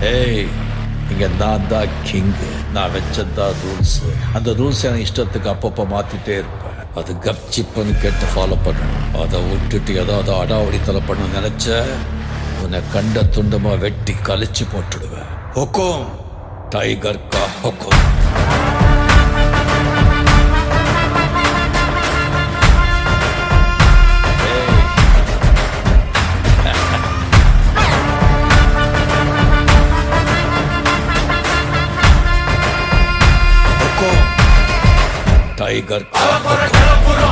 ஏய், இங்க நான் தான் கிங்கு. நான் வச்சதான் ரூல்ஸ். அந்த ரூல்ஸ் எனக்கு இஷ்டத்துக்கு அப்பப்போ மாத்திட்டே இருப்பேன். அது கப்சிப்புன்னு கேட்டு ஃபாலோ பண்ணணும். அதை விட்டுட்டு ஏதாவது அடாவடித்தலை பண்ண நினைச்ச உன்னை கண்ட துண்டமா வெட்டி கழிச்சு போட்டுடுவேன். ஹுக்கும், டைகர் கா ஹுக்கும். டைகர் கா ஹுக்கும்.